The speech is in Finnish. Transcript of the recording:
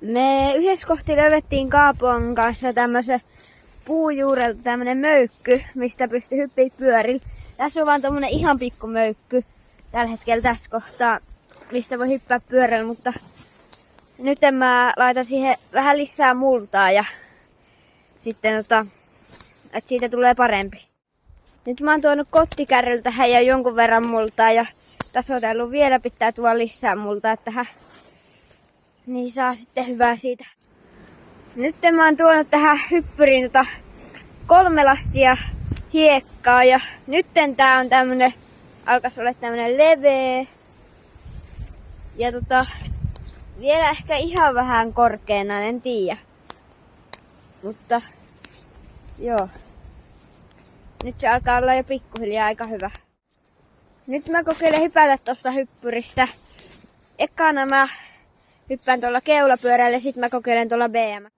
Me yhdessä kohti löydettiin Kaapon kanssa tämmösen puujuurelta tämmönen möykky, mistä pystyy hyppiä pyörillä. Tässä on vaan tommonen ihan pikku möykky tällä hetkellä tässä kohtaa, mistä voi hyppää pyörällä, mutta nyt mä laitan siihen vähän lisää multaa ja sitten että siitä tulee parempi. Nyt mä oon tuonut kottikärryllä tähän ja jonkun verran multaa ja tasoitellut vielä, pitää tuoda lisää multaa tähän. Niin saa sitten hyvää siitä. Nyt mä oon tuonut tähän hyppyriin 3 lastia hiekkaa ja nytten tää on tämmönen, alkas olla tämmönen leveä. Ja vielä ehkä ihan vähän korkeana, en tiedä. Mutta joo. Nyt se alkaa olla jo pikkuhiljaa aika hyvä. Nyt mä kokeilen hypätä tosta hyppyristä. Ekana mä hyppään tuolla keulapyörällä ja sit mä kokeilen tuolla BM.